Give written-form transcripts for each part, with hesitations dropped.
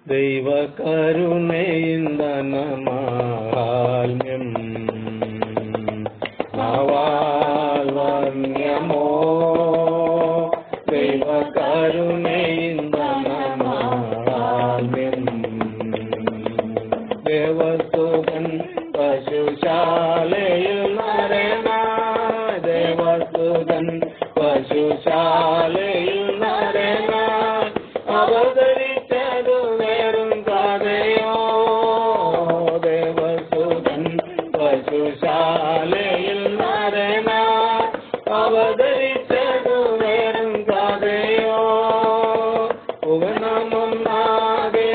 ദൈവകരുണയിന്ദനമാഹാത്മ്യം നവാൽവന്യമോ ദൈവകരുണയിന്ദനമാഹാത്മ്യം ദേവസുതൻ പശുശാലയിൽ നരനായി ദേവസുതൻ പശുശാലയിൽ നരനായി അവതരിച്ചതു വേറും കഥയോ ദേവസുതൻ പശുശാലയിൽ നരനായി അവതരിച്ചതു വേറും കഥയോ ഉഗനമൊന്നാകെ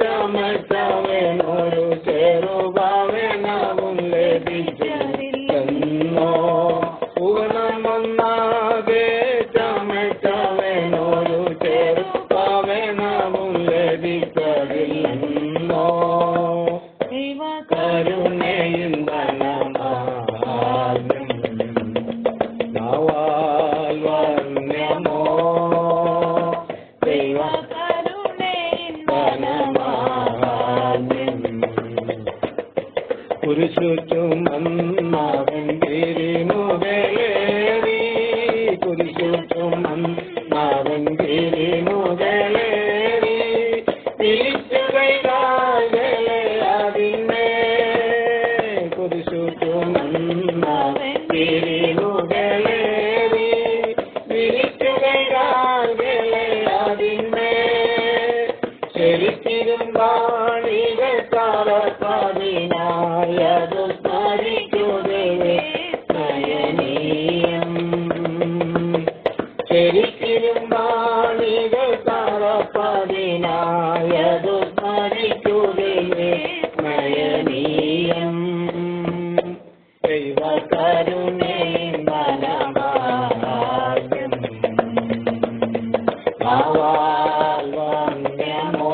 ചമച്ചവനൊരു ചെറുഭാവനവും ലഭിച്ചില്ലെന്നോ ഉഗനമൊന്നാകെ ചമച്ചവനൊരു ചെറുഭാവനവും ലഭിച്ചില്ലെന്നോ കരുണയിന്ദനമാഹാത്മ്യം നവാൽവന്യമോ കുരിശുചുമന്നവൻ ഗിരിമുകളേറി കുരിശുചുമന്നവൻ ഗിരിമുകളേറി തിരിച്ചുകൈകാലേ അതിന്മേ കുരിശുചുമന്നവൻ ഗിരിമുകളേറി തിരിച്ചുകൈകാലേ അതിന്മേ ശരിത്തിരുമ്പാണികൾ താരപ്പാടിനായതു സ്മരിക്കുകവേ നയനീയം ശരിത്തിരുമ്പാണികൾ താരപ്പാടിനായതു സ്മരിക്കുകവേ നയനീയം ദൈവകരുണയിന്ദനമാഹാത്മ്യം നവാൽവന്യമോ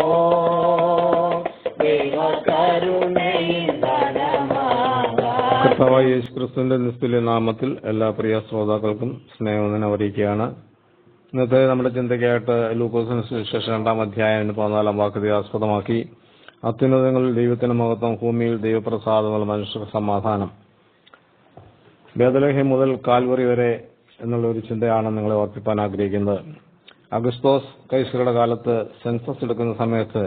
കർത്താവായ യേശുക്രിസ്തുവിന്റെ നിസ്തുല്യ നാമത്തിൽ എല്ലാ പ്രിയ ശ്രോതാക്കൾക്കും സ്നേഹവന്ദനം അറിയിക്കുകയാണ്. ഇന്നത്തെ നമ്മുടെ ചിന്തയ്ക്കായിട്ട് ലൂക്കോസിന് സുവിശേഷം 2-ാം അധ്യായം 14-ാം വാക്യത്തെ ആസ്പദമാക്കി അത്യുന്നതങ്ങളിൽ ദൈവത്തിന്റെ മഹത്വം, ഭൂമിയിൽ ദൈവപ്രസാദമുള്ള മനുഷ്യർക്ക് സമാധാനം. ബേത്ലഹേം മുതൽ കാൽവറി വരെ എന്നുള്ള ഒരു ചിന്തയാണ് നിങ്ങളെ ഓർപ്പിക്കാൻ ആഗ്രഹിക്കുന്നത്. അഗസ്തോസ് കൈസറുടെ കാലത്ത് സെൻസസ് എടുക്കുന്ന സമയത്ത്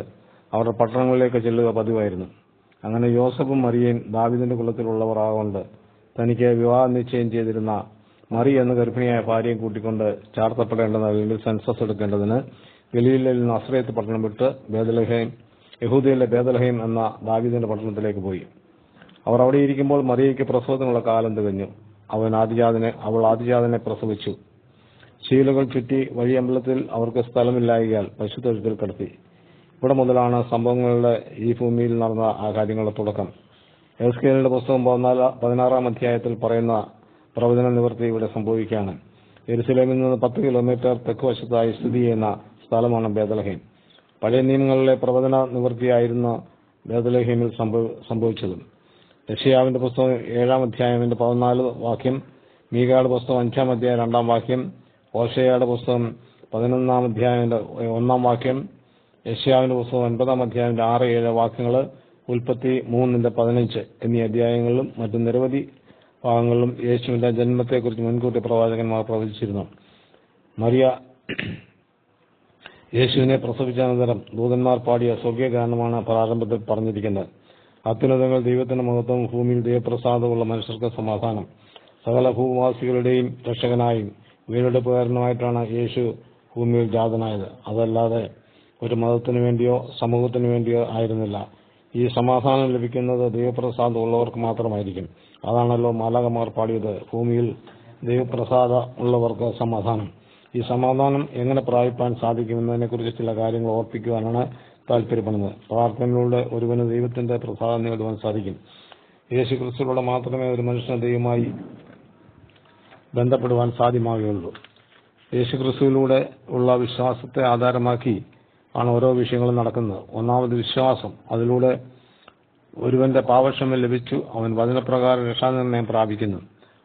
അവരുടെ പട്ടണങ്ങളിലേക്ക് ചെല്ലുക പതിവായിരുന്നു. അങ്ങനെ യോസഫും മറിയയും ദാവീദിന്റെ കുലത്തിലുള്ളവർ ആകൊണ്ട് തനിക്ക് വിവാഹ നിശ്ചയം ചെയ്തിരുന്ന മറി എന്ന ഗർഭിണിയായ ഭാര്യയും കൂട്ടിക്കൊണ്ട് ചാർത്തപ്പെടേണ്ടത് അല്ലെങ്കിൽ സെൻസസ് എടുക്കേണ്ടതിന് ഗലീലയിൽ നസ്രയത്ത് പട്ടണം വിട്ട് യഹൂദയിലെ ബേത്ലഹേം എന്ന ദാവീദിന്റെ പട്ടണത്തിലേക്ക് പോയി. അവർ അവിടെ ഇരിക്കുമ്പോൾ മറിയയ്ക്ക് പ്രസവത്തിനുള്ള കാലം തികഞ്ഞു. അവൾ ആദിജാതനെ പ്രസവിച്ചു. ശീലകൾ ചുറ്റി വഴിയമ്പലത്തിൽ അവർക്ക് സ്ഥലമില്ലായകയാൽ പശുത്തൊഴുത്തിൽ കിടത്തി. ഇവിടെ മുതലാണ് സംഭവങ്ങളുടെ ഈ ഭൂമിയിൽ നടന്ന ആ കാര്യങ്ങളുടെ തുടക്കം. എസ്കേലിന്റെ പുസ്തകം 16-ാം അധ്യായത്തിൽ പറയുന്ന പ്രവചന നിവൃത്തി ഇവിടെ സംഭവിക്കുകയാണ്. യെരുശലേമിൽ നിന്ന് 10 കിലോമീറ്റർ തെക്ക് വശത്തായി സ്ഥിതി ചെയ്യുന്ന സ്ഥലമാണ് ബേത്ലഹേം. പഴയ നിയമങ്ങളിലെ പ്രവചന നിവൃത്തിയായിരുന്ന ബേത്ലഹേമിൽ സംഭവിച്ചത്. യെശയ്യാവിന്റെ പുസ്തകം 7-ാം അധ്യായം 14 വാക്യം, മീഖയുടെ പുസ്തകം 5-ാം അധ്യായം 2-ാം വാക്യം, ഹോശേയയുടെ പുസ്തകം 11-ാം അധ്യായം 1-ാം വാക്യം, യെശയ്യാവിന്റെ പുസ്തകം 9-ാം അധ്യായം 6-7 വാക്യങ്ങൾ, ഉൽപ്പത്തി 3:15 എന്നീ അധ്യായങ്ങളിലും മറ്റു നിരവധി ഭാഗങ്ങളിലും യേശുവിന്റെ ജന്മത്തെക്കുറിച്ച് മുൻകൂട്ടി പ്രവാചകന്മാർ പ്രവചിച്ചിരുന്നു. മറിയ യേശുവിനെ പ്രസവിച്ചാനന്തരം ദൂതന്മാർ പാടിയ സ്വർഗീയഗാനമാണ് പ്രാരംഭത്തിൽ പറഞ്ഞിരിക്കുന്നത്. അത്യുന്നതങ്ങൾ ദൈവത്തിന്റെ മഹത്വം, ഭൂമിയിൽ ദൈവപ്രസാദമുള്ള മനുഷ്യർക്ക് സമാധാനം. സകല ഭൂവാസികളുടെയും രക്ഷകനായും വീണ്ടെടുപ്പുകാരനുമായിട്ടാണ് യേശു ഭൂമിയിൽ ജാതനായത്. അതല്ലാതെ ഒരു മതത്തിനു വേണ്ടിയോ സമൂഹത്തിനു വേണ്ടിയോ ആയിരുന്നില്ല. ഈ സമാധാനം ലഭിക്കുന്നത് ദൈവപ്രസാദം ഉള്ളവർക്ക് മാത്രമായിരിക്കും. അതാണല്ലോ മാലാഖമാർ പാടിയത്, ഭൂമിയിൽ ദൈവപ്രസാദം ഉള്ളവർക്ക് സമാധാനം. ഈ സമാധാനം എങ്ങനെ പ്രാപിപ്പാൻ സാധിക്കുമെന്നതിനെക്കുറിച്ച് ചില കാര്യങ്ങൾ ഓർപ്പിക്കുവാനാണ് താല്പര്യപ്പെടുന്നത്. പ്രാർത്ഥനയിലൂടെ ഒരുവന് ദൈവത്തിന്റെ പ്രസാദം നേടുവാൻ സാധിക്കും. യേശു ക്രിസ്തുവിലൂടെ മാത്രമേ ഒരു മനുഷ്യന് ദൈവമായി ബന്ധപ്പെടുവാൻ സാധ്യമാകുകയുള്ളൂ. യേശു ക്രിസ്തുവിലൂടെ ഉള്ള വിശ്വാസത്തെ ആധാരമാക്കി ആണ് ഓരോ വിഷയങ്ങളും നടക്കുന്നത്. ഒന്നാമത് വിശ്വാസം. അതിലൂടെ ഒരുവന്റെ പാപക്ഷമ ലഭിച്ചു, അവൻ വചനപ്രകാരം രക്ഷാനിർണയം പ്രാപിക്കുന്നു.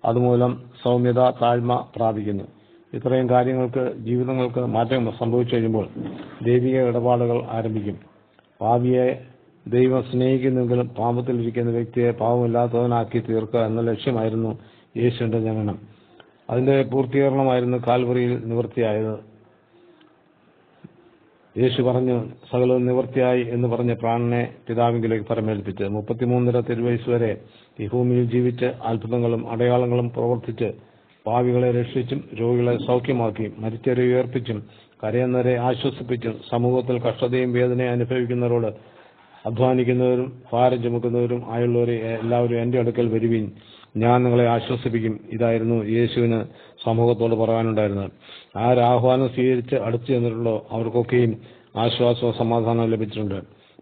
അതുമൂലം സൗമ്യത, താഴ്മ പ്രാപിക്കുന്നു. ഇത്രയും കാര്യങ്ങൾക്ക് ജീവിതങ്ങൾക്ക് മാറ്റം സംഭവിച്ചു കഴിയുമ്പോൾ ദൈവിക ഇടപാടുകൾ ആരംഭിക്കും. പാപിയെ ദൈവം സ്നേഹിക്കുന്നെങ്കിലും പാപത്തിലിരിക്കുന്ന വ്യക്തിയെ പാപമില്ലാത്തവനാക്കി തീർക്കുക എന്ന ലക്ഷ്യമായിരുന്നു യേശുവിന്റെ ജനനം. അതിന്റെ പൂർത്തീകരണമായിരുന്നു കാൽവറിയിൽ നിവൃത്തിയായത്. യേശു പറഞ്ഞു, സകലവും നിവൃത്തിയായി എന്ന് പറഞ്ഞ് പ്രാണനെ പിതാവിങ്കിലേക്ക് പരമേൽപ്പിച്ച് 33 തിരുവയസ്സ് വരെ ഈ ഭൂമിയിൽ ജീവിച്ച് അത്ഭുതങ്ങളും അടയാളങ്ങളും പ്രവർത്തിച്ച് പാപികളെ രക്ഷിച്ചും രോഗികളെ സൗഖ്യമാക്കിയും മരിച്ചവരെ ഉയർപ്പിച്ചും കരയുന്നവരെ ആശ്വസിപ്പിച്ചും സമൂഹത്തിൽ കഷ്ടതയും വേദനയും അനുഭവിക്കുന്നവരോട് അധ്വാനിക്കുന്നവരും ഭാരം ചുമക്കുന്നവരും ആയുള്ളവരെ എല്ലാവരും എന്റെ അടുക്കൽ വരുവിൻ, ഞാൻ നിങ്ങളെ ആശ്വസിപ്പിക്കും. ഇതായിരുന്നു യേശുവിന് സമൂഹത്തോട് പറയാനുണ്ടായിരുന്നത്. ആരാഹ്വാനം സ്വീകരിച്ച് അടുത്തു ചെന്നിട്ടുള്ളോ അവർക്കൊക്കെയും ആശ്വാസവും സമാധാനവും ലഭിച്ചിട്ടുണ്ട്.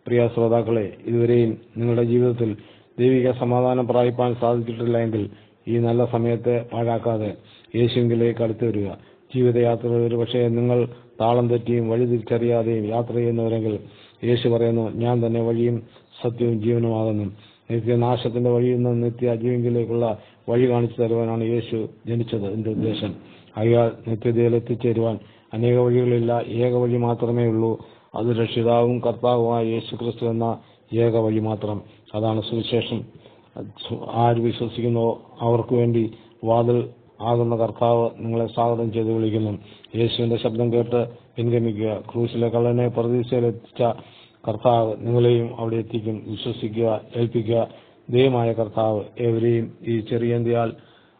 പ്രിയ ശ്രോതാക്കളെ, ഇതുവരെയും നിങ്ങളുടെ ജീവിതത്തിൽ ദൈവിക സമാധാനം പ്രാപിപ്പാൻ സാധിച്ചിട്ടില്ല എങ്കിൽ ഈ നല്ല സമയത്തെ പാഴാക്കാതെ യേശുവിലേക്ക് അടുത്തു വരിക. ജീവിതയാത്രയിൽ ഒരുപക്ഷെ നിങ്ങൾ താളം തെറ്റിയും വഴി തിരിച്ചറിയാതെയും യാത്ര ചെയ്യുന്നവരെങ്കിൽ യേശു പറയുന്നു, ഞാൻ തന്നെ വഴിയും സത്യവും ജീവനുമാകുന്നു. നിത്യനാശത്തിന്റെ വഴിയിൽ നിന്ന് നിത്യ ജീവങ്കിലേക്കുള്ള വഴി കാണിച്ചു തരുവാനാണ് യേശു ജനിച്ചത്. എന്റെ ഉദ്ദേശം അയാൾ നിത്യതയിൽ എത്തിച്ചേരുവാൻ അനേക വഴികളില്ല, ഏക വഴി മാത്രമേ ഉള്ളൂ. അത് രക്ഷിതാവും കർത്താവുമായ യേശു ക്രിസ്തു എന്ന ഏക വഴി മാത്രം. അതാണ് സുവിശേഷം. ആര് വിശ്വസിക്കുന്നോ അവർക്ക് വേണ്ടി വാതിൽ ആകുന്ന കർത്താവ് നിങ്ങളെ സ്വാഗതം ചെയ്ത് വിളിക്കുന്നു. യേശുവിന്റെ ശബ്ദം കേട്ട് പിൻഗമിക്കുക. ക്രൂശിലെ കള്ളനെ പറുദീസയിലെത്തിച്ച കർത്താവ് നിങ്ങളെയും അവിടെ എത്തിക്കും. വിശ്വസിക്കുക, ഏൽപ്പിക്കുക. ദൈവമായ കർത്താവ് ഏവരെയും ഈ ചെറിയ എന്തിയാൽ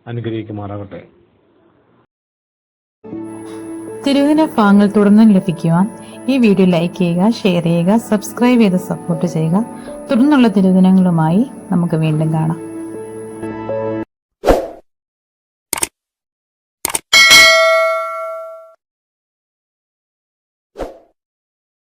അനുഗ്രഹിക്കുമാറാകട്ടെ. തിരുവചന ഭാഗങ്ങൾ തുടർന്നും ലഭിക്കുവാൻ ഈ വീഡിയോ ലൈക്ക് ചെയ്യുക, ഷെയർ ചെയ്യുക, സബ്സ്ക്രൈബ് ചെയ്ത് സപ്പോർട്ട് ചെയ്യുക. തുടർന്നുള്ള തിരുവചനങ്ങളുമായി നമുക്ക് വീണ്ടും കാണാം.